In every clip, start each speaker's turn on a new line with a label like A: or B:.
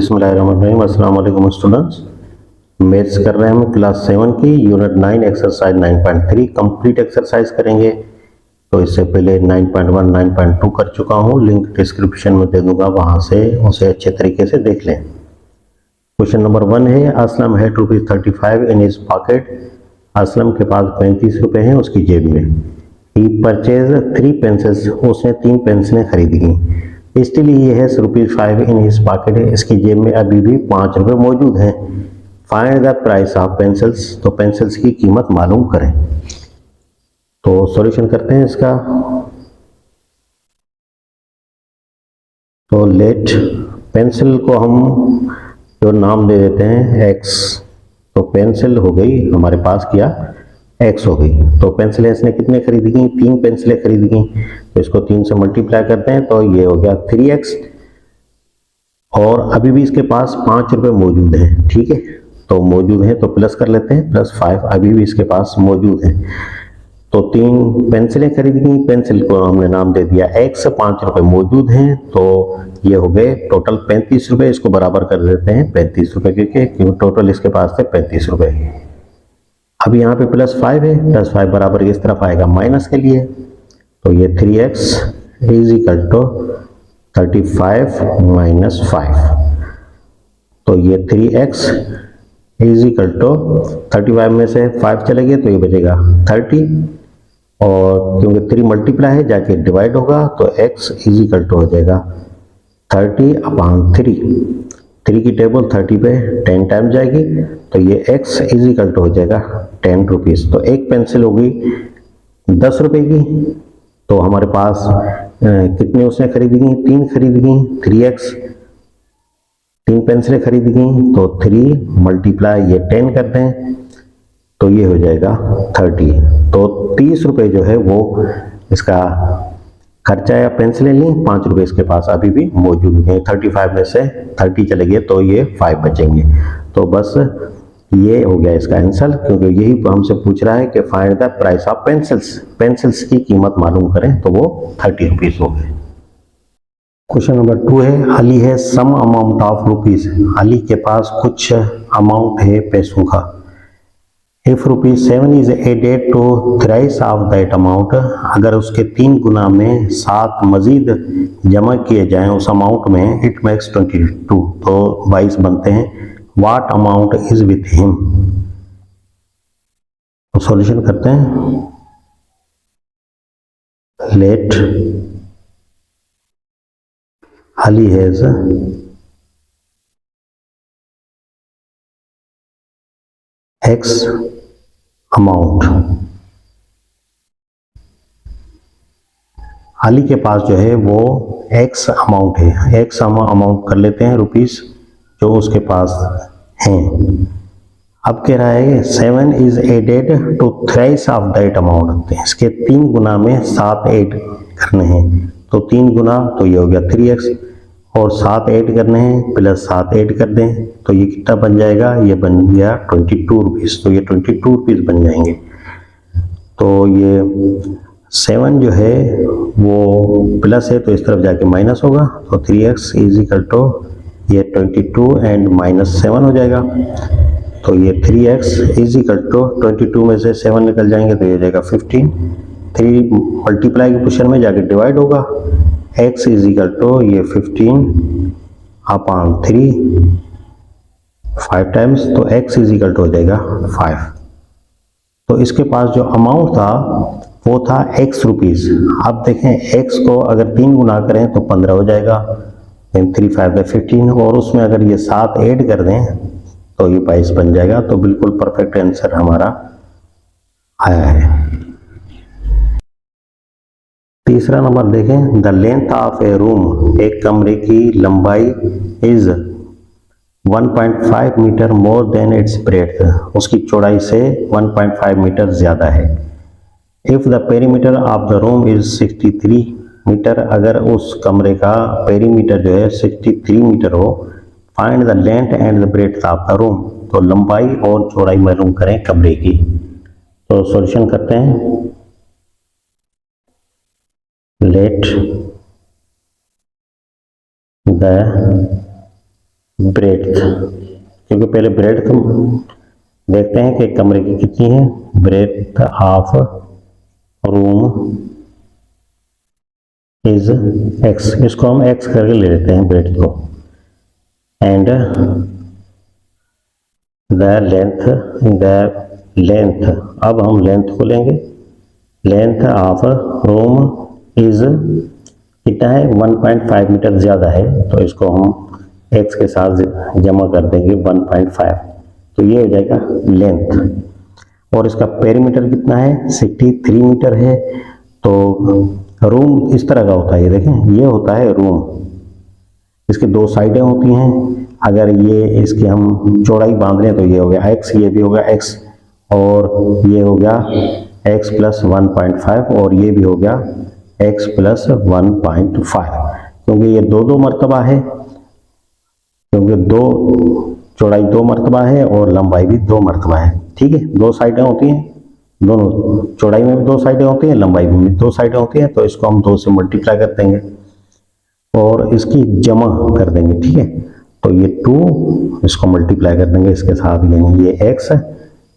A: बिस्मिल्लाहिर्रहमानिर्रहीम। अस्सलाम वालेकुम स्टूडेंट्स। मैथ्स कर रहे हैं हम क्लास 7 की यूनिट 9 एक्सरसाइज 9.3 कंप्लीट एक्सरसाइज करेंगे। तो इससे पहले 9.1 9.2 कर चुका हूँ, लिंक डिस्क्रिप्शन में दे दूंगा, वहां से उसे अच्छे तरीके से देख लें। क्वेश्चन नंबर 1 है, Aslam had ₹35 in his pocket. Aslam के पास 35 रुपए हैं उसकी जेब में। ही परचेज 3 पेंसिल्स, उसने 3 पेंसिलें खरीदी गई। Still he has ₹5 in his pocket, इसकी जेब में अभी भी 5 रुपए मौजूद हैं। Find the price of pencils, तो पेंसिल्स की कीमत मालूम करें। तो सॉल्यूशन करते हैं इसका। तो लेट पेंसिल को हम जो नाम दे देते हैं एक्स, तो पेंसिल हो गई हमारे पास क्या एक्स हो गई। तो पेंसिलें इसने कितने खरीदी गई? 3 पेंसिलें खरीदी गई। तो इसको 3 से मल्टीप्लाई करते हैं तो ये हो गया 3x, और अभी भी इसके पास 5 रुपए मौजूद है। ठीक है, तो मौजूद है तो प्लस कर लेते हैं, +5 अभी भी इसके पास मौजूद है। तो 3 पेंसिलें खरीदी गई, पेंसिल को हमने नाम दे दिया एक्स, 5 रुपए मौजूद हैं, तो ये हो गए टोटल 35 रुपए। इसको बराबर कर देते हैं 35 रुपए के, क्योंकि टोटल इसके पास थे 35 रुपए। अब यहाँ पे +5 है, +5 बराबर इस तरफ आएगा माइनस के लिए, तो ये 3x is equal to 35 minus 5। तो ये 3x इज इक्वल टू 35 में से 5 चले गए तो ये बचेगा 30, और क्योंकि 3 मल्टीप्लाई है जाके डिवाइड होगा तो x इज इक्वल टू हो जाएगा 30/3। 3 की टेबल 30 पे 10 टाइम जाएगी, तो ये x इज इक्वल टू हो जाएगा 10 रुपीज़। तो एक पेंसिल होगी 10 रुपए की। तो हमारे पास कितनी उसने खरीदी गई? 3 खरीदी गई, 3x, 3 पेंसिलें खरीदी गई, तो 3 मल्टीप्लाई ये 10 करते हैं तो ये हो जाएगा 30। तो 30 रुपए जो है वो इसका खर्चा या पेंसिलें ली, 5 रुपए इसके पास अभी भी मौजूद हैं। 35 में से 30 चले गए तो ये 5 बचेंगे। तो बस ये हो गया इसका आंसर, क्योंकि यही हमसे पूछ रहा है कि find the price of pencils, pencils की कीमत मालूम करें, तो वो 30 रुपीज हो गए। क्वेश्चन नंबर 2 है, अली है some amount of rupees. Ali के पास कुछ अमाउंट है पैसों का। If ₹7 is added to thrice of that amount, अगर उसके 3 गुना में 7 मजीद जमा किए जाएं उस अमाउंट में, इट मेक्स 22, तो 22 बनते हैं। What amount is with him, तो सॉल्यूशन करते हैं। Let Ali has x amount, Ali के पास जो है वो एक्स अमाउंट है। एक्स अमाउंट कर लेते हैं रुपीस जो उसके पास हैं। अब कह रहा है 7 is added to thrice of that amount, इसके 3 गुना में 7 ऐड करने हैं। तो 3 गुना तो ये हो गया 3x, और 7 ऐड करने हैं, +7 ऐड कर दें तो ये कितना बन जाएगा? ये बन गया 22 रुपीज़। तो ये 22 रुपीज़ बन जाएंगे। तो ये 7 जो है वो प्लस है तो इस तरफ जाके माइनस होगा, तो 3x इज इक्वल टू ये 22 एंड -7 हो जाएगा। तो ये 3x इज इक्वल टू 22 में से 7 निकल जाएंगे तो ये हो जाएगा 15। 3 मल्टीप्लाई के पोजीशन में जाके डिवाइड होगा, x इज इक्वल टू ये 15/3 5 टाइम्स, तो x इज इक्वल टू हो जाएगा 5। तो इसके पास जो अमाउंट था वो था x रुपीज़। अब देखें x को अगर 3 गुना करें तो 15 हो जाएगा, 3 5 15, और उसमें अगर ये 7 ऐड कर दें तो ये 22 बन जाएगा। तो बिल्कुल परफेक्ट आंसर हमारा आया है। तीसरा नंबर देखें, the length of a room, एक कमरे की लंबाई is 1.5 metre more than its breadth, उसकी चौड़ाई से 1.5 मीटर ज्यादा है। If the perimeter of the room is 63 metre, अगर उस कमरे का पेरीमीटर जो है 63 मीटर हो, find the length and the breadth of the room, तो लंबाई और चौड़ाई मालूम करें कमरे की। तो सॉल्यूशन करते हैं। लेट द ब्रेड्थ, क्योंकि पहले ब्रेड्थ देखते हैं कि कमरे की कितनी है। Breadth of room is x, इसको हम एक्स करके ले लेते हैं ब्रेड्थ को। एंड द लेंथ, अब हम लेंथ को लेंगे। लेंथ ऑफ रूम इज कितना है, 1.5 मीटर ज़्यादा है, तो इसको हम x के साथ जमा कर देंगे 1.5, तो ये हो जाएगा लेंथ। और इसका पेरीमीटर कितना है, 63 मीटर है। तो रूम इस तरह का होता है, ये देखें, ये होता है रूम, इसके दो साइडें होती हैं। अगर ये इसकी हम चौड़ाई बांध लें तो ये हो गया x, ये भी हो गया x, और ये हो गया x प्लस 1.5, और ये भी हो गया x प्लस 1.5, क्योंकि ये दो मर्तबा है, क्योंकि चौड़ाई 2 मर्तबा है और लंबाई भी 2 मर्तबा है। ठीक है, 2 साइडें होती हैं, दोनों चौड़ाई में भी 2 साइडें होती हैं, लंबाई में भी 2 साइडें होती हैं, तो इसको हम 2 से मल्टीप्लाई कर देंगे और इसकी जमा कर देंगे। ठीक है, तो ये 2 इसको मल्टीप्लाई कर देंगे इसके साथ, यानी ये x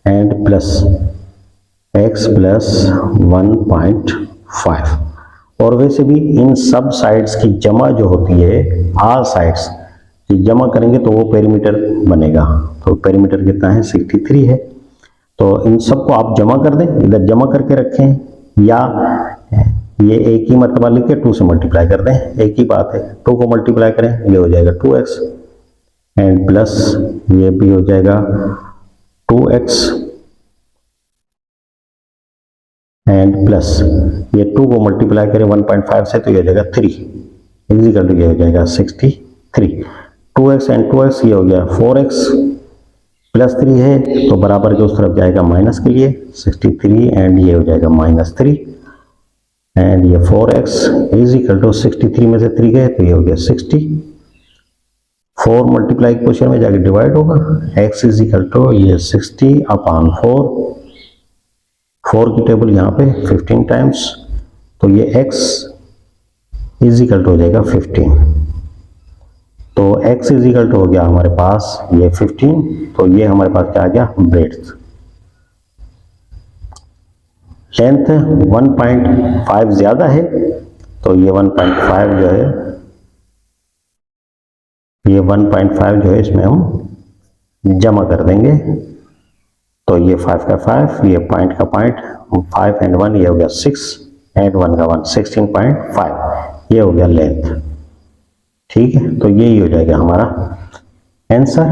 A: and plus x plus 1.5। और वैसे भी इन सब साइड्स की जमा जो होती है, ऑल साइड्स की जमा करेंगे तो वो पेरीमीटर बनेगा। तो पेरीमीटर कितना है, 63 है। तो इन सबको आप जमा कर दें, इधर जमा करके रखें, या ये एक ही मरतबा लिख के 2 से मल्टीप्लाई कर दें, एक ही बात है। 2 को मल्टीप्लाई करें, ये हो जाएगा 2x एंड प्लस ये भी हो जाएगा 2x एंड प्लस ये 2 को मल्टीप्लाई करें 1.5 से तो ये हो जाएगा 3 इक्वल टू ये हो जाएगा 63। 2x एंड 2x ये हो गया 4x प्लस 3 है, तो बराबर के उस तरफ जाएगा माइनस के लिए 63 एंड ये हो जाएगा -3 एंड ये 4x इज इक्वल टू 63 में से 3 गए तो ये हो गया 60। 4 मल्टीप्लाई क्वेश्चन में जाके डिवाइड होगा, x इज इक्वल टू ये 60/4, 4 की टेबल यहाँ पे 15 टाइम्स, तो ये x इज इक्वल टू हो जाएगा 15। तो x इज इक्वल टू हो गया हमारे पास ये 15, तो ये हमारे पास क्या आ गया, ब्रेड्थ। लेंथ 1.5 ज्यादा है, तो ये 1.5 जो है, ये 1.5 जो है इसमें हम जमा कर देंगे, तो ये 5 का 5, ये पॉइंट का पॉइंट, 5 एंड 1 ये हो गया 6 एंड 1 का 1, 16.5 ये हो गया लेंथ। ठीक है, तो यही हो जाएगा हमारा आंसर।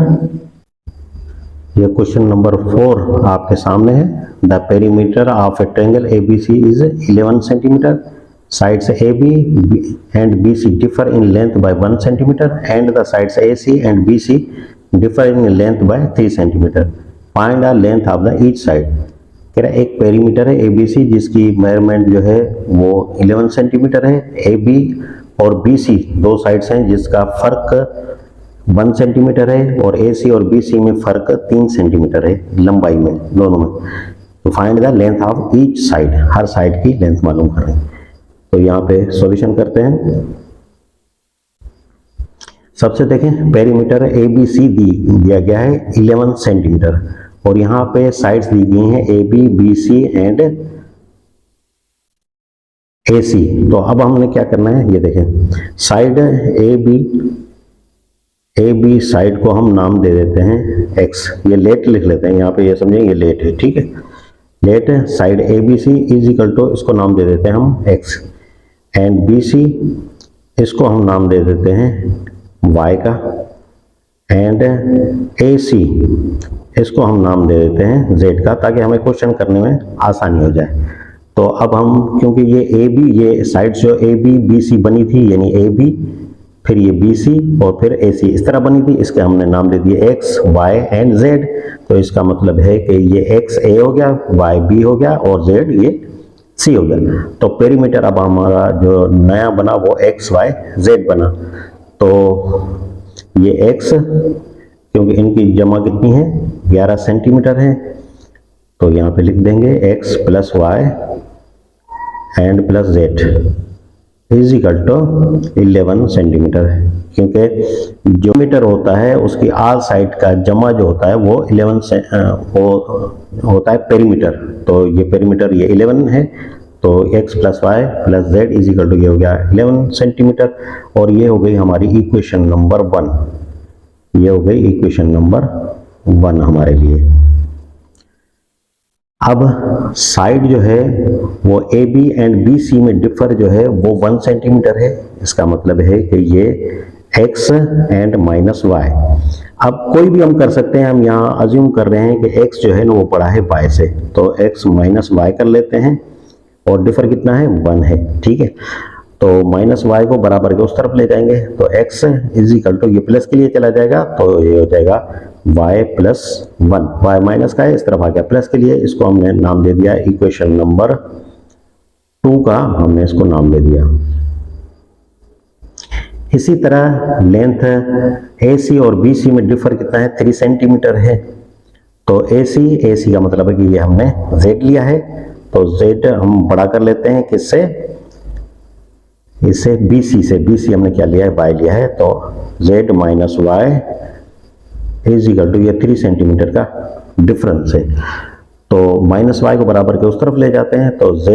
A: ये क्वेश्चन नंबर 4 आपके सामने है। The perimeter of A triangle ABC is 11 centimetre, sides AB and BC differ in length by 1 centimeter and the sides AC and BC differ in length by 3 centimeter. Find the length of the each side. कह रहा एक perimeter है ABC जिसकी measurement जो है वो 11 centimetre है, AB और BC दो साइड्स हैं जिसका फर्क 1 सेंटीमीटर है, और AC और BC में फर्क 3 सेंटीमीटर है लंबाई में, दोनों में। तो find the length of each side, her side की लेंथ मालूम करें। तो यहाँ पे सॉल्यूशन करते हैं। सबसे देखें, पेरीमीटर ABC दिया गया है 11 सेंटीमीटर, और यहाँ पे साइड्स दी गई हैं AB, BC एंड AC। तो अब हमने क्या करना है, ये देखें, साइड AB साइड को हम नाम दे देते हैं X, ये लेट लिख लेते हैं यहाँ पे, ये समझें ये लेट है। ठीक है, let side ABC is equal to, इसको नाम दे देते हैं हम X, एंड BC इसको हम नाम दे देते हैं Y का, एंड AC इसको हम नाम दे देते हैं Z का, ताकि हमें क्वेश्चन करने में आसानी हो जाए। तो अब हम, क्योंकि ये AB, ये साइड जो AB BC बनी थी, यानी AB फिर ये BC और फिर AC इस तरह बनी थी, इसके हमने नाम दे दिए X, Y एंड Z। तो इसका मतलब है कि ये X A हो गया, Y B हो गया और Z ये C हो गया। तो पेरीमीटर अब हमारा जो नया बना वो X Y Z बना। तो ये X, क्योंकि इनकी जमा कितनी है 11 सेंटीमीटर है, तो यहाँ पे लिख देंगे X plus Y and plus Z is equal to 11 centimetre है, क्योंकि जो मीटर होता है उसकी आल साइड का जमा जो होता है वो 11 से होता है पेरीमीटर। तो ये पेरीमीटर ये 11 है, तो x plus y plus z is equal to ये हो गया 11 सेंटीमीटर। और ये हो गई हमारी इक्वेशन नंबर 1, ये हो गई इक्वेशन नंबर 1 हमारे लिए। अब साइड जो है वो A B and B C में डिफर जो है वो 1 सेंटीमीटर है। इसका मतलब है कि ये x एंड माइनस वाई। अब कोई भी हम कर सकते हैं, हम यहाँ अज्यूम कर रहे हैं कि x जो है ना वो बड़ा है y से, तो x माइनस वाई कर लेते हैं और डिफर कितना है 1 है, ठीक है। तो माइनस वाई को बराबर के उस तरफ ले जाएंगे, तो x इज इक्वल टू ये प्लस के लिए चला जाएगा, तो ये हो जाएगा y प्लस 1, y माइनस का है इस तरफ आ गया प्लस के लिए, इसको हमने नाम दे दिया इक्वेशन नंबर 2 का, हमने इसको नाम दे दिया। इसी तरह लेंथ AC और BC में डिफर कितना है 3 सेंटीमीटर है। तो AC का मतलब है कि ये हमने Z लिया है, तो Z हम बड़ा कर लेते हैं किससे, इससे BC हमने क्या लिया है y लिया है, तो Z minus y is equal to ये 3 सेंटीमीटर का डिफरेंस है। तो माइनस वाई को बराबर के उस तरफ ले जाते हैं, तो Z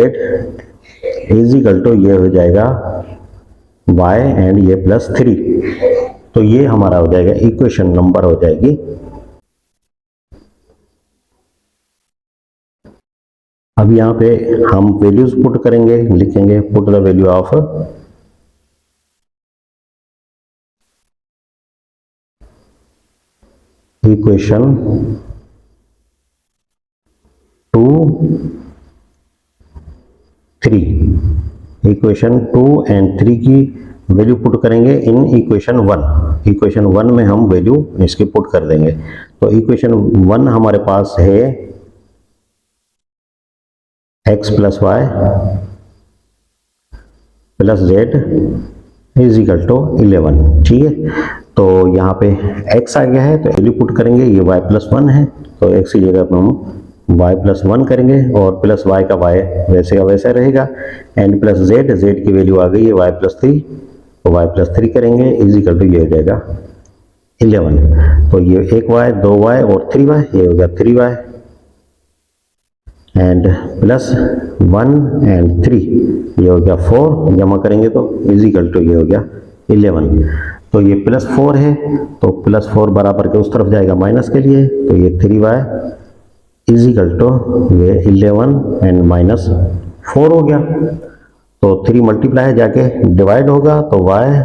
A: इज इक्वल टू ये हो जाएगा y एंड ये प्लस 3, तो ये हमारा हो जाएगा इक्वेशन नंबर हो जाएगी। अब यहाँ पे हम वैल्यूज पुट करेंगे, लिखेंगे put the value of equation 2, 3, equation 2 and 3 की वैल्यू पुट करेंगे इन इक्वेशन 1। इक्वेशन 1 में हम वैल्यू इसकी पुट कर देंगे। तो इक्वेशन 1 हमारे पास है x plus y plus z is equal to 11, ठीक है। तो यहाँ पे x आ गया है, तो वैल्यू पुट करेंगे, ये y प्लस 1 है, तो x की जगह पर हम y प्लस 1 करेंगे और प्लस y का y वैसे का वैसा रहेगा, एंड प्लस z की वैल्यू आ गई है y प्लस 3, तो y प्लस 3 करेंगे इज इक्वल टू ये हो जाएगा 11। तो ये 1y 2y और 3y, ये हो गया 3y एंड प्लस 1 एंड 3, ये हो गया 4, जमा करेंगे तो इज इक्वल टू ये हो गया 11। तो ये प्लस 4 है, तो प्लस 4 बराबर के उस तरफ जाएगा माइनस के लिए, तो ये 3y इज इक्वल टू ये 11 एंड माइनस 4 हो गया। तो 3 मल्टीप्लाई जाके डिवाइड होगा, तो y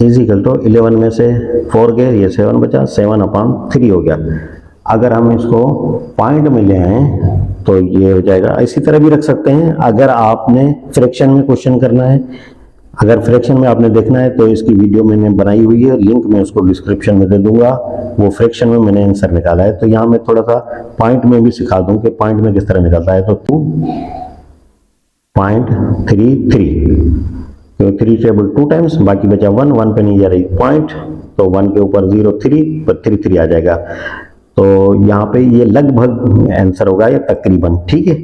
A: इज इक्वल टू 11 में से 4 गए, ये 7 बचा, 7/3 हो गया। अगर हम इसको पॉइंट में ले आए तो ये हो जाएगा, इसी तरह भी रख सकते हैं। अगर आपने फ्रैक्शन में क्वेश्चन करना है, अगर फ्रैक्शन में आपने देखना है तो इसकी वीडियो मैंने बनाई हुई है, लिंक मैं उसको डिस्क्रिप्शन में दे दूंगा, वो फ्रैक्शन में मैंने आंसर निकाला है। तो यहाँ मैं थोड़ा सा पॉइंट में भी सिखा दूं कि पॉइंट में किस तरह निकलता है। तो 2.33, तो 3 टेबल 2 टाइम्स, बाकी बचा 1 पे नहीं जा रही पॉइंट, तो 1 के ऊपर 0 3 पर 3 आ जाएगा। तो यहाँ पे ये लगभग आंसर होगा या तकरीबन, ठीक है।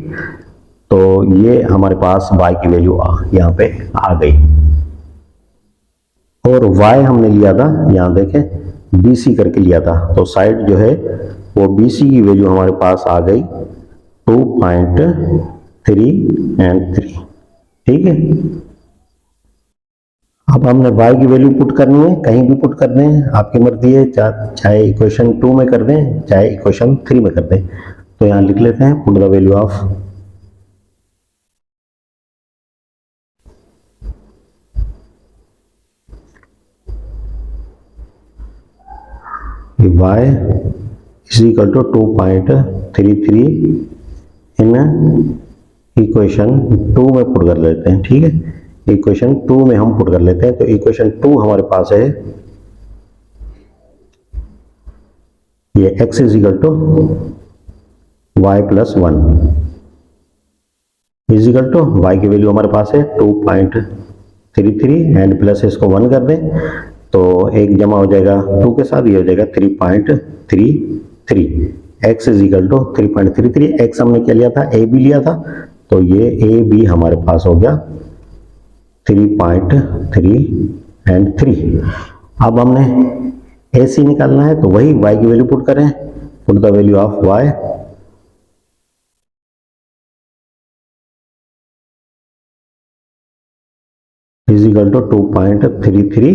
A: तो ये हमारे पास y की वैल्यू यहाँ पे आ गई, और y हमने लिया था, यहाँ देखें BC करके लिया था, तो साइड जो है वो BC की वैल्यू हमारे पास आ गई 2.3 एंड 3, ठीक है। अब हमने y की वैल्यू पुट करनी है, कहीं भी पुट कर दें, आपकी मर्जी है, चाहे इक्वेशन 2 में कर दें, चाहे इक्वेशन 3 में कर दें। तो यहाँ लिख लेते हैं put the value of y is equal to 2.33 in equation 2 में पुट कर लेते हैं, ठीक है। इक्वेशन 2 में हम पुट कर लेते हैं, तो इक्वेशन 2 हमारे पास है ये x is equal to y plus 1 is equal to y की वैल्यू हमारे पास है 2.33 एंड प्लस इसको 1 कर दें, तो एक जमा हो जाएगा 2 के साथ, ये हो जाएगा 3.33। x is equal to 3.33, x हमने क्या लिया था, a b लिया था, तो ये a b हमारे पास हो गया 3.3 एंड 3। अब हमने AC निकालना है तो वही y की वैल्यू पुट करें, put the value of y is equal to 2.33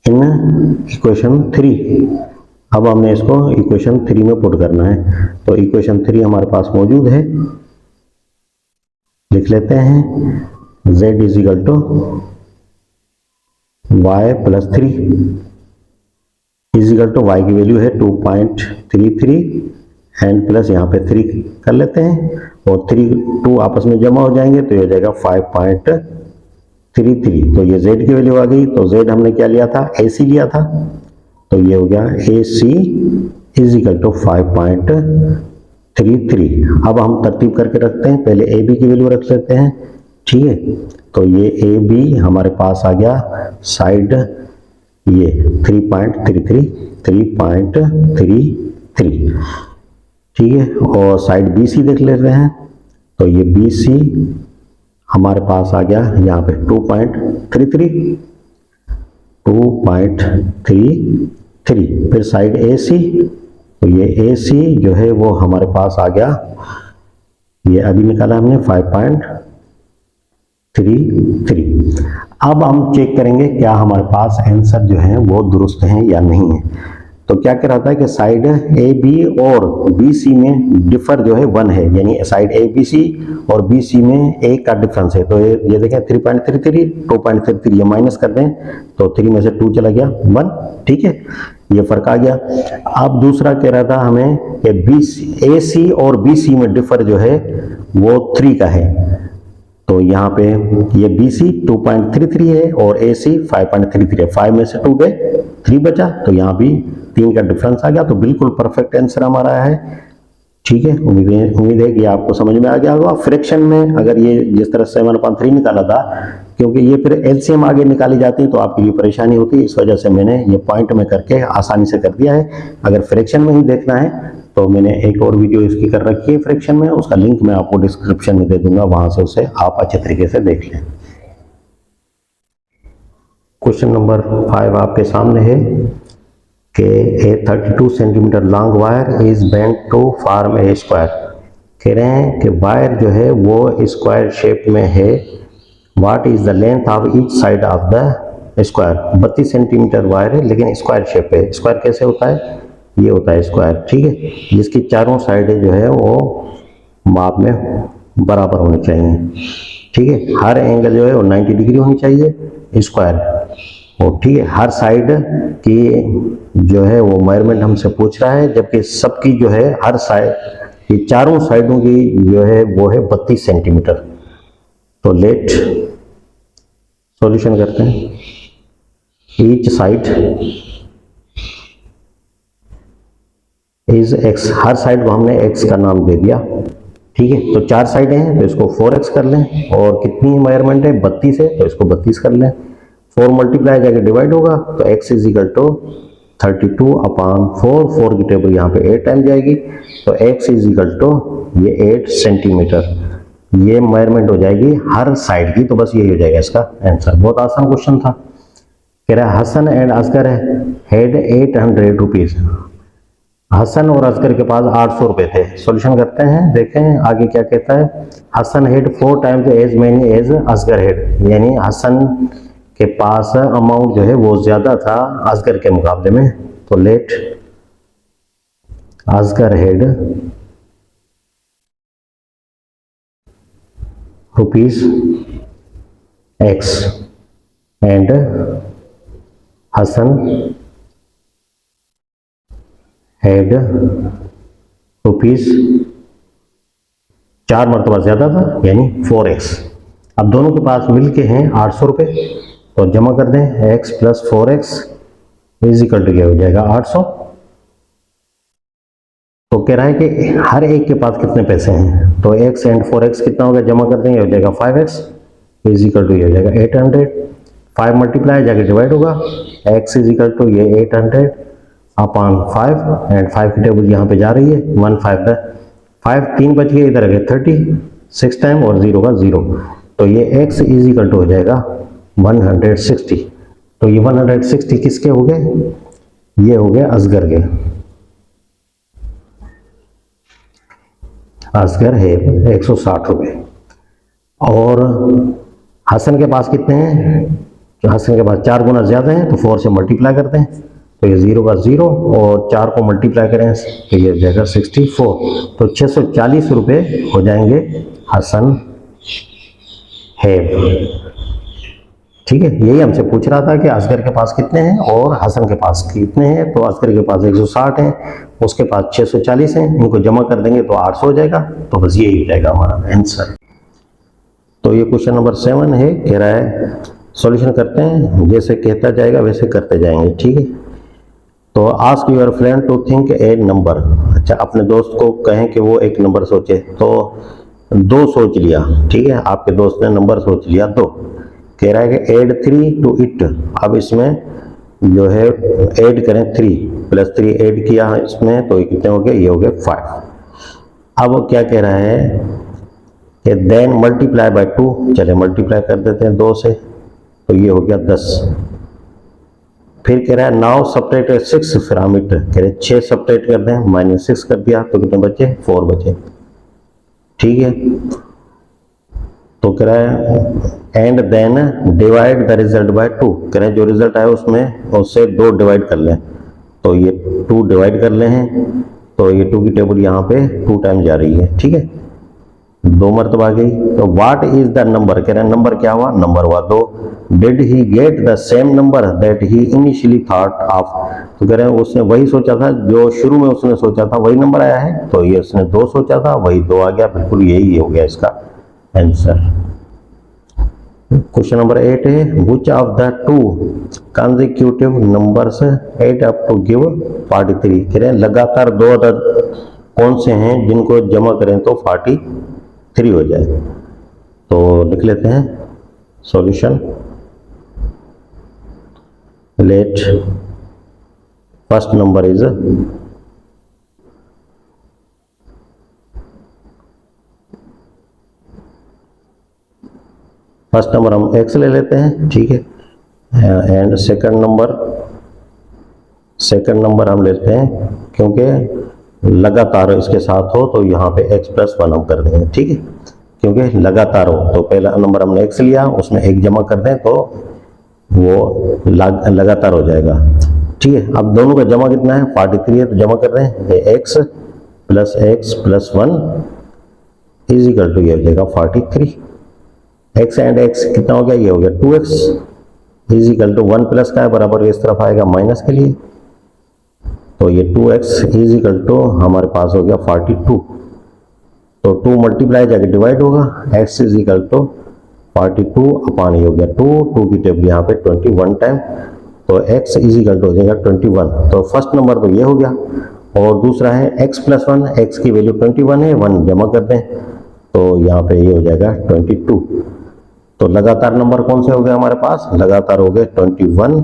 A: in equation 3। अब हमने इसको इक्वेशन 3 में पुट करना है, तो इक्वेशन 3 हमारे पास मौजूद है, लिख लेते हैं z is equal to y plus 3 is equal to y की वैल्यू है 2.33 एंड प्लस यहाँ पे 3 कर लेते हैं और 3 2 आपस में जमा हो जाएंगे तो ये हो जाएगा 5.33। तो ये z की वैल्यू आ गई। तो z हमने क्या लिया था, AC लिया था, तो ये हो गया AC इज इक्वल टू 5.33। अब हम तरतीब करके रखते हैं, पहले AB की वैल्यू रख लेते हैं, ठीक है। तो ये AB हमारे पास आ गया साइड ये 3.33, ठीक है। और साइड BC देख लेते हैं, तो ये BC हमारे पास आ गया यहाँ पे 2.33। फिर साइड AC, तो ये AC जो है वो हमारे पास आ गया, ये अभी निकाला हमने 5.33। अब हम चेक करेंगे क्या हमारे पास आंसर जो है वो दुरुस्त है या नहीं है। तो क्या कह रहा था कि साइड AB और BC में डिफर जो है 1 है, यानी साइड ABC और BC में 1 का डिफरेंस है। तो ये देखें 3.33 2.33 ये माइनस कर दें तो 3 में से 2 चला गया 1, ठीक है, ये फर्क आ गया। अब दूसरा कह रहा था हमें कि AC और BC में डिफर जो है वो 3 का है। तो यहाँ पे ये BC 2.33 है और AC 5.33 है, 5 में से 2 गए 3 बचा, तो यहाँ भी 3 का डिफरेंस आ गया। तो बिल्कुल परफेक्ट आंसर हमारा है, ठीक है। उम्मीद है कि आपको समझ में आ गया होगा। फ्रैक्शन में अगर ये जिस तरह 7/3 निकाला था, क्योंकि ये फिर LCM आगे निकाली जाती तो आपके लिए परेशानी होती, इस वजह से मैंने ये पॉइंट में करके आसानी से कर दिया है। अगर फ्रैक्शन में ही देखना है तो मैंने एक और वीडियो इसकी कर रखी है फ्रैक्शन में, उसका लिंक मैं आपको डिस्क्रिप्शन में दे दूंगा, वहां से उसे आप अच्छे तरीके से देख लें। क्वेश्चन नंबर 5 आपके सामने है कि a 32 centimetre long wire is bent to form a square. कह रहे हैं कि वायर जो है वो स्क्वायर शेप में है। What is the length of each side of the square. 32 centimetre wire है लेकिन स्क्वायर शेप है। स्क्वायर कैसे होता है, ये होता है स्क्वायर, ठीक है, जिसकी चारों साइडें जो है वो माप में बराबर होनी चाहिए, ठीक है। हर एंगल जो है वो 90 डिग्री होनी चाहिए स्क्वायर, और ठीक है हर साइड की जो है वो मेजरमेंट हमसे पूछ रहा है, जबकि सबकी जो है हर साइड ये चारों साइडों की जो है वो है 32 सेंटीमीटर। तो लेट सॉल्यूशन करते हैं। Each side is x, her side को हमने x का नाम दे दिया, ठीक है। तो 4 साइडें हैं तो इसको 4x कर लें, और कितनी मेजरमेंट है 32 है तो इसको 32 कर लें। 4 मल्टीप्लाई जाके डिवाइड होगा तो x इज इक्वल टू 32/4, 4 की टेबल यहाँ पे 8 टाइम जाएगी, तो x इज इक्वल टू ये 8 सेंटीमीटर, ये मेजरमेंट हो जाएगी हर साइड की। तो बस यही हो जाएगा इसका आंसर। बहुत आसान क्वेश्चन था। कह रहा है Hasan and Asgar had 800 rupees. Hasan और असगर के पास 800 रुपए थे। सॉल्यूशन करते हैं, देखें आगे क्या कहता है। Hasan had 4 times as many as Asgar had, यानी हसन के पास अमाउंट जो है वो ज्यादा था असगर के मुकाबले में। तो let Asgar had rupees x and Hasan had rupees 4 मरतबा ज्यादा था, यानी 4x। अब दोनों के पास मिलके हैं 800 रुपए, तो जमा कर दें x प्लस 4x इज इक्वल टू क्या हो जाएगा 800। तो कह रहा है कि हर एक के पास कितने पैसे हैं, तो x एंड 4x कितना होगा, जमा कर देंगे हो जाएगा 5x इज इक्वल टू ये हो जाएगा 800। 5 मल्टीप्लाई जाके डिवाइड होगा, x इज इक्वल टू ये 800/5 एंड 5 की टेबल यहाँ पे जा रही है 1 5 3 बच गए, इधर आ गए 30 6 टाइम और 0 का 0, तो ये x इज इक्वल टू हो जाएगा 160। तो ये 160 किसके हो गए? ये हो गए असगर के। असगर है 160 रुपये। और हसन के पास कितने हैं? हसन के पास 4 गुना ज़्यादा हैं, तो 4 से मल्टीप्लाई करते हैं, तो ये 0 का 0 और 4 को मल्टीप्लाई करें तो ये हो जाएगा 64। तो 640 रुपये हो जाएंगे हसन हैव। ठीक है, यही हमसे पूछ रहा था कि असगर के पास कितने हैं और हसन के पास कितने हैं। तो असगर के पास 160 हैं, उसके पास 640 हैं, इनको जमा कर देंगे तो 800 हो जाएगा। तो बस यही हो जाएगा हमारा आंसर। तो ये क्वेश्चन नंबर 7 है। कह रहा है सॉल्यूशन करते हैं, जैसे कहता जाएगा वैसे करते जाएंगे। ठीक है, तो ask your friend to think a number. अच्छा, अपने दोस्त को कहें कि वो एक नंबर सोचे। तो 2 सोच लिया। ठीक है, आपके दोस्त ने नंबर सोच लिया 2। कह रहा है कि ऐड 3 टू इट। अब इसमें जो है ऐड करें 3 + 3 ऐड किया इसमें, तो ये कितने हो गए? ये हो गए 5। अब वो क्या कह रहा है कि देन मल्टीप्लाई बाय 2। चले मल्टीप्लाई कर देते हैं 2 से, तो ये हो गया 10। फिर कह रहा है नाउ सब्ट्रैक्ट 6 फ्रॉम इट। कह रहे 6 सब्ट्रैक्ट कर दें, -6 कर दिया तो कितने बचे? 4 बचे। ठीक है, तो कह रहा है and then divide the result by 2। कह रहे हैं जो रिजल्ट आया उसमें उससे 2 डिवाइड कर लें, तो ये 2 डिवाइड कर ले हैं, तो ये 2 की टेबल यहाँ पे 2 टाइम जा रही है। ठीक है, 2 मरतबा गई। तो व्हाट इज द नंबर? कह रहे हैं नंबर क्या हुआ? नंबर हुआ 2। Did he get the same number that he initially thought of. तो कह रहे हैं उसने वही सोचा था जो शुरू में उसने सोचा था, वही नंबर आया है। तो ये उसने 2 सोचा था, वही 2 आ गया। बिल्कुल यही हो गया इसका आंसर। क्वेश्चन नंबर 8 है which of the 2 consecutive numbers add up to give 43। कह रहे हैं लगातार 2 अदद कौन से हैं जिनको जमा करें तो 43 हो जाए। तो लिख लेते हैं solution. Let first number is first number हम x ले लेते हैं। ठीक है, एंड सेकंड नंबर हम लेते हैं, क्योंकि लगातार इसके साथ हो तो यहाँ पे x + 1 हम कर देंगे। ठीक है, क्योंकि लगातार हो तो पहला नंबर हमने x लिया, उसमें 1 जमा कर दें तो वो लगातार हो जाएगा। ठीक है, अब दोनों का जमा कितना है? 43 है, तो जमा कर दें x + 1 इज इक्वल टू ये हो जाएगा 43। x एंड x कितना हो गया? ये हो गया 2x is equal to 1 plus का है बराबर इस तरफ आएगा माइनस के लिए, तो ये 2x इज इक्वल टू हमारे पास हो गया 42। तो 2 मल्टीप्लाई जाके डिवाइड होगा, x इज इक्वल टू 42 अपान ये हो गया 2 की टेबल यहाँ पे 21 टाइम, तो x इज इक्वल टू हो जाएगा 21। तो फर्स्ट नंबर तो ये हो गया, और दूसरा है x + 1, x की वैल्यू 21 है, 1 जमा कर दें तो यहाँ पे ये हो जाएगा 22। तो लगातार नंबर कौन से हो गए हमारे पास? लगातार हो गए 21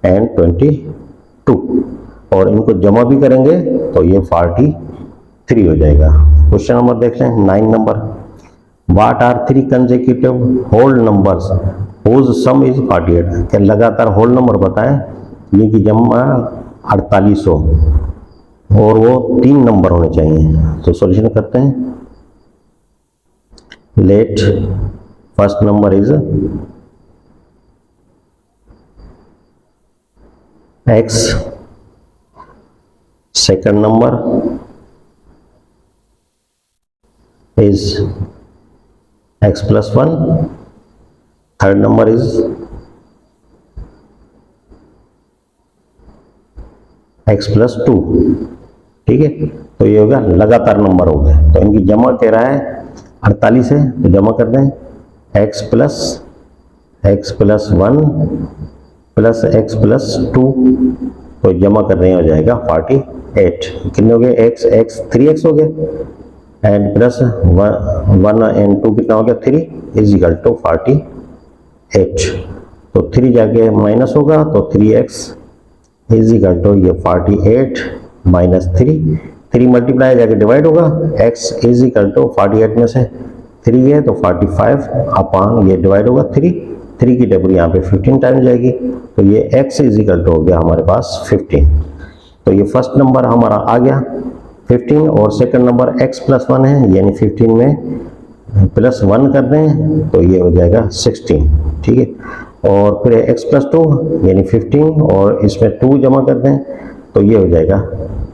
A: एंड 22, और इनको जमा भी करेंगे तो ये 43 हो जाएगा। क्वेश्चन नंबर देख लें 9 number. What are 3 consecutive whole numbers whose sum is 48। क्या लगातार होल नंबर बताएं जिनकी जमा 48 हो और वो 3 नंबर होने चाहिए। तो सॉल्यूशन करते हैं। Let first number is x, second number is x + 1, third number is x + 2। ठीक है, तो ये होगा लगातार नंबर हो गए, तो इनकी जमा कह रहा है 48 है, तो जमा कर दें x + 1 + x + 2, तो जमा कर रहे हो जाएगा 48। कितने हो गए? x 3x हो गए एंड प्लस 1 एंड 2 कितना हो गया? 3 इज इक्वल टू 48। तो 3 जाके माइनस होगा तो 3x इज इक्वल टू ये 48 - 3 मल्टीप्लाई जाके डिवाइड होगा, x इज इक्वल टू 48 में से 3 है तो 45 अपान ये डिवाइड होगा 3 की टेबल यहाँ पे 15 टाइम जाएगी, तो ये x इज इक्वल टू हो गया हमारे पास 15। तो ये फर्स्ट नंबर हमारा आ गया 15 और सेकंड नंबर x प्लस 1 है, यानी 15 में प्लस 1 कर दें तो ये हो जाएगा 16, ठीक है। और फिर x प्लस 2 यानी 15 और इसमें 2 जमा कर दें तो ये हो जाएगा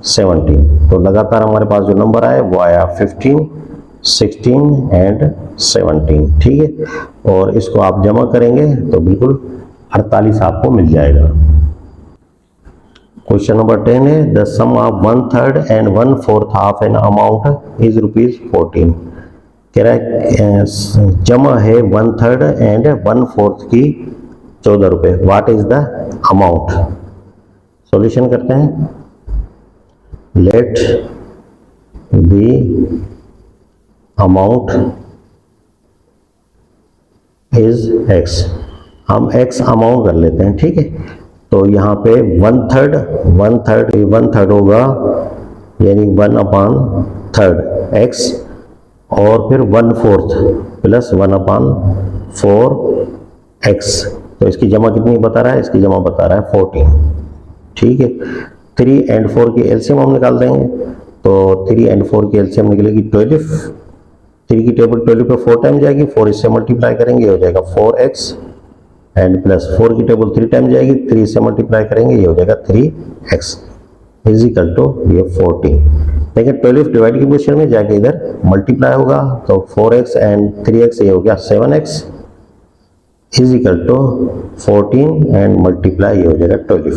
A: 17। तो लगातार हमारे पास जो नंबर आए वो आया 15, 16 एंड 17, ठीक है। और इसको आप जमा करेंगे तो बिल्कुल 48 आपको मिल जाएगा। क्वेश्चन नंबर 10 है the sum of 1/3 and 1/4 of an amount is ₹14। कह रहा है जमा है 1/3 एंड 1/4 की 14 रुपए। What is the amount? Solution करते हैं। Let the amount is x। हम x अमाउंट कर लेते हैं, ठीक है। तो यहाँ पे 1/3 होगा यानी 1/3 x और फिर 1/4 प्लस 1/4 x। तो इसकी जमा कितनी बता रहा है? इसकी जमा बता रहा है 14, ठीक है। 3 एंड 4 की एलसीएम हम निकाल देंगे, तो 3 एंड 4 की एलसीएम निकलेगी 12। 3 की टेबल 12 पे 4 टाइम जाएगी, 4 इससे मल्टीप्लाई करेंगे ये हो जाएगा 4x एंड प्लस 4 की टेबल 3 टाइम जाएगी, 3 से मल्टीप्लाई करेंगे ये हो जाएगा 3x इज इक्वल टू ये 14। देखिए 12 डिवाइड की पोजीशन में जाके इधर मल्टीप्लाई होगा तो 4x एंड 3x ये हो गया 7x is equal to 14 and multiply ये हो जाएगा 12।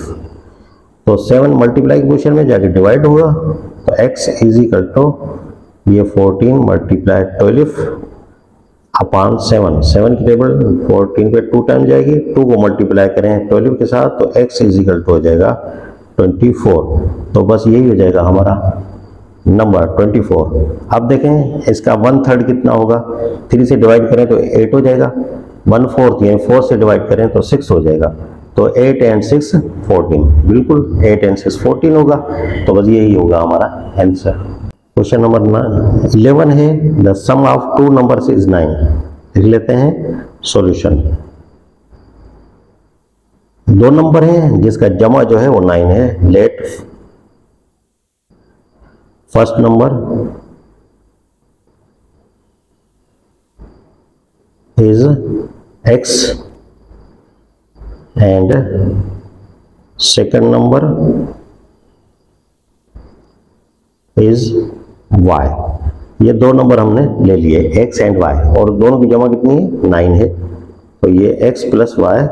A: तो 7 मल्टीप्लाई की पोजीशन में जाके डिवाइड होगा तो x इज इक्वल टू ये 14 मल्टीप्लाई 12 अपान 7। 7 की टेबल 14 पे 2 टाइम जाएगी, 2 को मल्टीप्लाई करें 12 के साथ तो x इज इक्वल टू हो जाएगा 24। तो बस यही हो जाएगा हमारा नंबर 24। अब देखें इसका 1/3 कितना होगा? 3 से डिवाइड करें तो 8 हो जाएगा, 1/4 यानी 4 से डिवाइड करें तो 6 हो जाएगा। तो 8 एंड 6 14, बिल्कुल 8 एंड 6 14 होगा। तो बस यही होगा हमारा आंसर। क्वेश्चन नंबर 11 है the sum of 2 numbers is 9। लिख लेते हैं सॉल्यूशन। 2 नंबर है जिसका जमा जो है वो 9 है। Let first number is x and second number is y। ये 2 नंबर हमने ले लिए x एंड y और दोनों की जमा कितनी है? 9 है। तो ये x plus y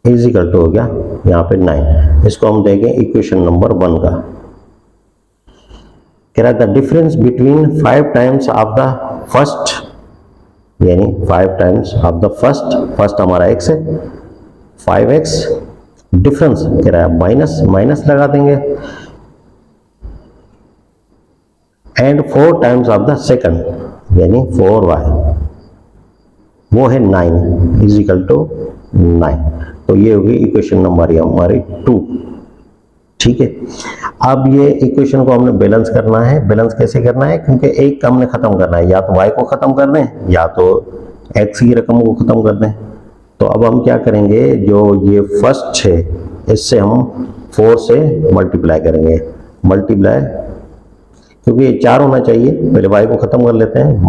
A: is equal to हो गया यहाँ पे 9। इसको हम देखें इक्वेशन नंबर 1 का। कह रहा the difference between 5 times of the first, यानी 5 टाइम्स ऑफ द फर्स्ट हमारा x है 5x, डिफरेंस कह रहा है माइनस लगा देंगे, and 4 times of the second यानी 4y वो है 9 इज इक्वल टू 9। तो ये होगी इक्वेशन नंबर हमारी 2, ठीक है। अब ये इक्वेशन को हमने बैलेंस करना है। बैलेंस कैसे करना है? क्योंकि एक का हमने खत्म करना है, या तो y को खत्म कर दें या तो x की रकम को खत्म कर दें। तो अब हम क्या करेंगे, जो ये फर्स्ट है इससे हम 4 से मल्टीप्लाई करेंगे। मल्टीप्लाई क्योंकि ये 4 होना चाहिए, पहले y को खत्म कर लेते हैं।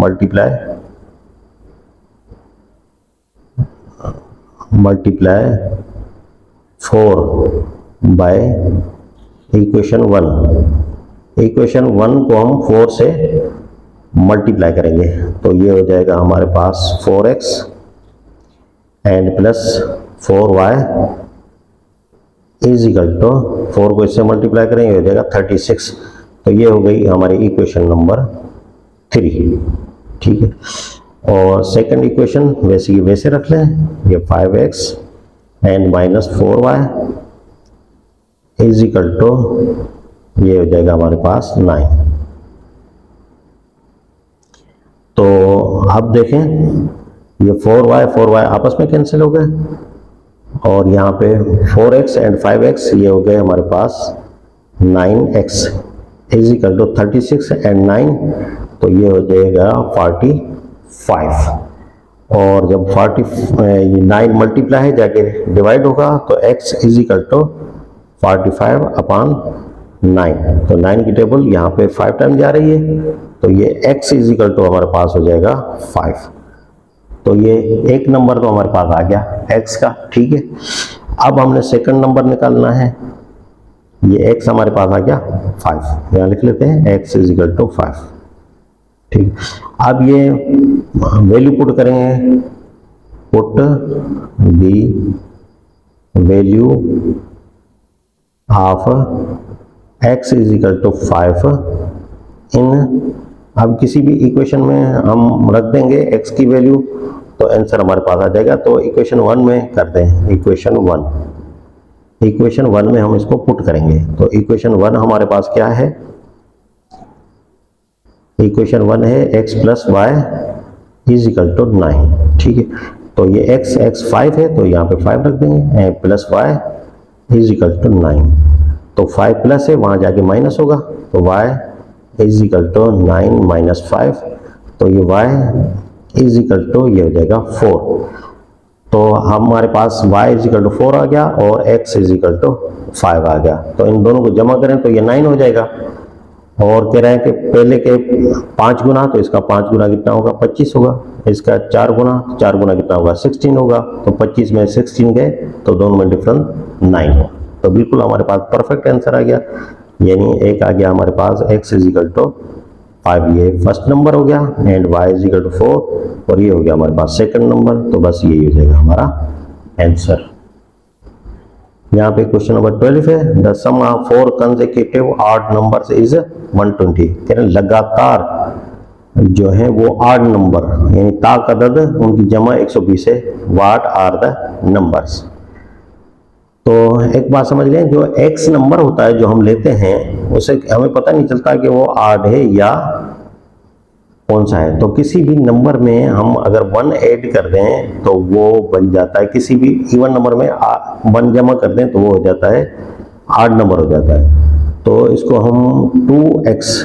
A: Multiply 4 by equation 1। इक्वेशन 1 को हम 4 से मल्टीप्लाई करेंगे तो ये हो जाएगा हमारे पास 4x and plus 4y is equal to 4 को इससे मल्टीप्लाई करेंगे हो जाएगा 36। तो ये हो गई हमारी इक्वेशन नंबर 3, ठीक है। और सेकंड इक्वेशन वैसे की वैसे रख लें, ये 5x and minus 4y is equal to ये हो जाएगा हमारे पास 9। तो अब देखें ये 4y आपस में कैंसिल हो गए और यहाँ पे 4x एंड 5x ये हो गए हमारे पास 9x is equal to 36 and 9 तो ये हो जाएगा 40 5, और जब 49 मल्टीप्लाई है जाके डिवाइड होगा तो x is equal to 45 upon 9। तो 9 की टेबल यहाँ पे 5 टाइम जा रही है, तो ये x इज इक्वल टू हमारे पास हो जाएगा 5। तो ये एक नंबर तो हमारे पास आ गया x का, ठीक है। अब हमने सेकंड नंबर निकालना है, ये x हमारे पास आ गया 5, यहाँ लिख लेते हैं x इज इक्वल टू 5, ठीक। अब ये वैल्यू पुट करेंगे, put the value of x is equal to 5 in, अब किसी भी इक्वेशन में हम रख देंगे x की वैल्यू तो आंसर हमारे पास आ जाएगा। तो इक्वेशन 1 में कर दें, इक्वेशन 1 में हम इसको पुट करेंगे। तो इक्वेशन 1 हमारे पास क्या है, इक्वेशन 1 है x plus y is equal to 9, ठीक है। तो ये x 5 है तो यहाँ पे 5 रख देंगे, plus y is equal to 9। तो 5 प्लस है, वहाँ जाके माइनस होगा, तो y is equal to 9 minus 5, तो ये y इज इक्वल टू ये हो जाएगा 4। तो हमारे पास y इज इक्वल टू 4 आ गया और x इज इक्वल टू 5 आ गया। तो इन दोनों को जमा करें तो ये 9 हो जाएगा, और कह रहे हैं कि पहले के 5 गुना, तो इसका 5 गुना कितना होगा, 25 होगा। इसका 4 गुना कितना होगा, 16 होगा। तो 25 में 16 गए तो दोनों में डिफरेंस 9 हो। तो बिल्कुल हमारे पास परफेक्ट आंसर आ गया, यानी एक आ गया हमारे पास x इज इक्वल टू 5, ये फर्स्ट नंबर हो गया, and y is equal to 4, और ये हो गया हमारे पास सेकंड नंबर। तो बस यही हो जाएगा हमारा आंसर। यहाँ पे क्वेश्चन नंबर 12 है, the sum of 4 consecutive odd numbers is 120। कह रहे हैं लगातार जो है वो ऑड नंबर, यानी ताक अदद उनकी जमा 120 है, व्हाट आर द नंबर्स। तो एक बात समझ लें, जो x नंबर होता है जो हम लेते हैं उसे हमें पता नहीं चलता कि वो ऑड है या कौन सा है। तो किसी भी नंबर में हम अगर 1 ऐड कर दें तो वो बन जाता है, किसी भी इवन नंबर में 1 जमा कर दें तो वो हो जाता है ऑड नंबर हो जाता है। तो इसको हम 2x,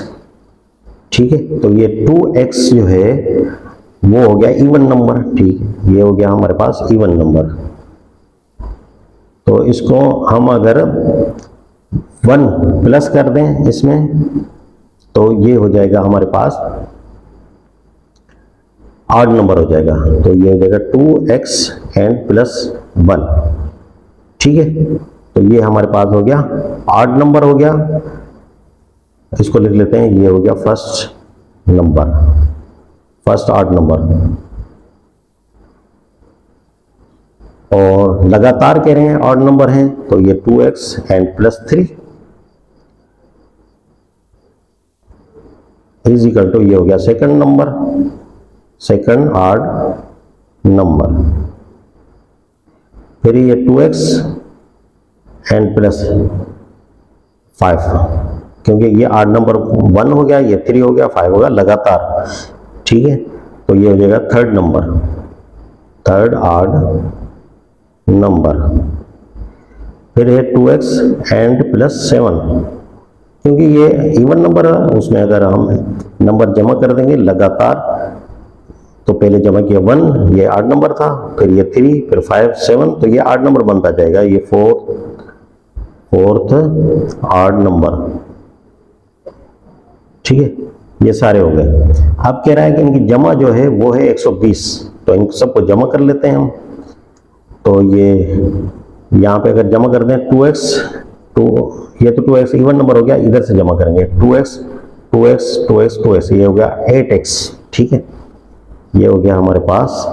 A: ठीक है, तो ये 2x जो है वो हो गया इवन नंबर, ठीक है, ये हो गया हमारे पास इवन नंबर। तो इसको हम अगर 1 प्लस कर दें इसमें तो ये हो जाएगा हमारे पास ऑड नंबर हो जाएगा। तो ये हो जाएगा 2x एंड प्लस 1, ठीक है। तो ये हमारे पास हो गया ऑड नंबर हो गया, इसको लिख लेते हैं, ये हो गया first number, first odd number. और लगातार कह रहे हैं ऑड नंबर हैं, तो ये 2x and plus 3 is equal to ये हो गया second number, second odd number. फिर ये 2x एंड प्लस 5, क्योंकि ये ऑड नंबर 1 हो गया, ये 3 हो गया, 5 हो गया लगातार, ठीक है। तो ये हो जाएगा third number, third odd number. फिर है 2x एंड प्लस 7, क्योंकि ये इवन नंबर है, उसमें अगर हम नंबर जमा कर देंगे लगातार, तो पहले जमा किया 1, ये 8 नंबर था, फिर ये 3, फिर 5, 7, तो ये 8 नंबर बनता जाएगा, ये फोर्थ ऑड नंबर, ठीक है। ये सारे हो गए। अब कह रहा है कि इनकी जमा जो है वो है 120, तो इन सबको जमा कर लेते हैं हम। तो ये यहाँ पे अगर जमा कर दें 2x, ये तो 2x इवन नंबर हो गया, इधर से जमा करेंगे 2x, ये हो गया 8x, ठीक है, ये हो गया हमारे पास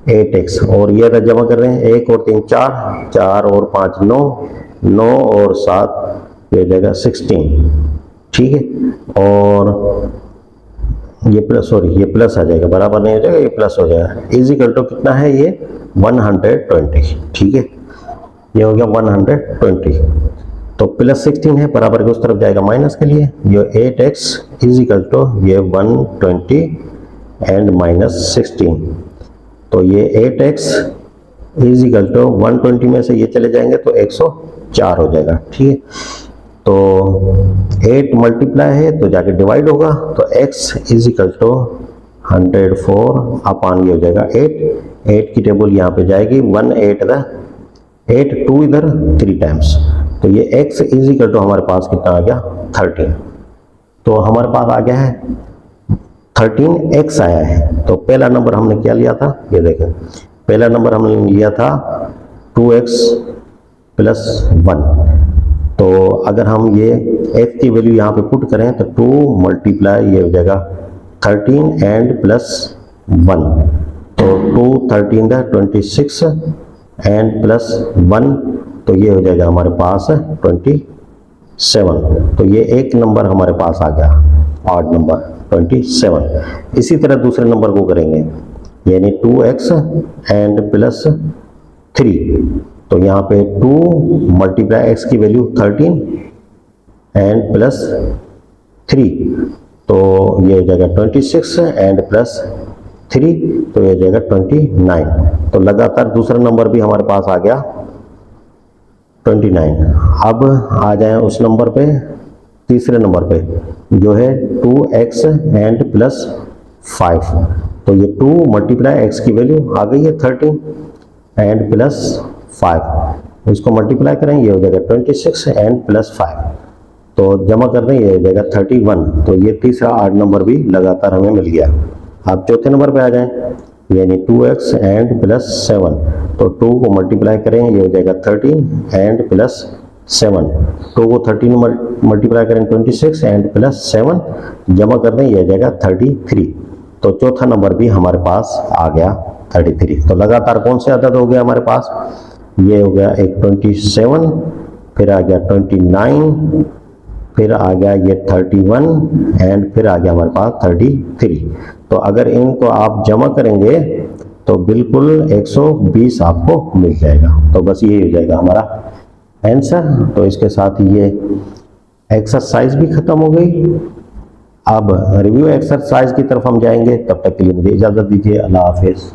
A: 8x। और ये अगर जमा कर रहे हैं 1 और 3 4, 4 और 5 9, 9 और 7 ये हो जाएगा 16, ठीक है। और ये प्लस, सॉरी ये प्लस आ जाएगा, बराबर नहीं हो जाएगा, ये प्लस हो जाएगा। इज इक्वल टू कितना है ये 120, ठीक है, ये हो गया 120। तो प्लस 16 है, बराबर के उस तरफ जाएगा माइनस के लिए, ये 8x इज इक्वल टू ये 120 एंड माइनस 16। तो ये 8x इज इक्वल टू 120 में से ये चले जाएंगे तो 104 हो जाएगा, ठीक है। तो 8 मल्टीप्लाई है तो जाके डिवाइड होगा, तो x इज इक्वल टू 104 अपान ये हो जाएगा 8, 8 की टेबल यहाँ पे जाएगी 1 8 इधर 8 2 इधर 3 टाइम्स, तो ये x इज इक्वल टू हमारे पास कितना आ गया 13। तो हमारे पास आ गया है 13x आया है। तो पहला नंबर हमने क्या लिया था, ये देखें पहला नंबर हमने लिया था 2x प्लस 1। तो अगर हम ये x की वैल्यू यहाँ पे पुट करें तो 2 मल्टीप्लाई ये हो जाएगा 13 एंड प्लस 1, तो 2 13 का 26 एंड प्लस 1, तो ये हो जाएगा हमारे पास 27। तो ये एक नंबर हमारे पास आ गया, ऑड नंबर 27। इसी तरह दूसरे नंबर को करेंगे, यानी 2x एंड प्लस 3। तो यहाँ पे 2 मल्टीप्लाई x की वैल्यू 13 एंड प्लस 3, तो ये हो जाएगा 26 एंड प्लस 3, तो ये हो जाएगा 29। तो लगातार दूसरा नंबर भी हमारे पास आ गया 29। अब आ जाए उस नंबर पे, तीसरे नंबर पे जो है 2x एंड प्लस 5। तो ये 2 मल्टीप्लाई x की वैल्यू आ गई है 13 एंड प्लस 5, इसको मल्टीप्लाई करें ये हो जाएगा 26 एंड प्लस 5, तो जमा कर दें ये हो जाएगा 31। तो ये तीसरा ऑड नंबर भी लगातार हमें मिल गया। अब चौथे नंबर पे आ जाएं, यानी 2x एंड प्लस 7। तो 2 को मल्टीप्लाई करें ये हो जाएगा 13 एंड प्लस 7, 2 को 13 मल्टीप्लाई करें 26 एंड प्लस 7, जमा कर दें ये हो जाएगा 33। तो चौथा नंबर भी हमारे पास आ गया 33। तो लगातार कौन से अदद हो गया हमारे पास, ये हो गया एक 27, फिर आ गया 29, फिर आ गया ये 31 एंड फिर आ गया हमारे पास 33। तो अगर इनको आप जमा करेंगे तो बिल्कुल 120 आपको मिल जाएगा। तो बस ये हो जाएगा हमारा आंसर। तो इसके साथ ये एक्सरसाइज भी खत्म हो गई। अब रिव्यू एक्सरसाइज की तरफ हम जाएंगे, तब तक के लिए मुझे इजाज़त दीजिए। अल्लाह हाफिज़।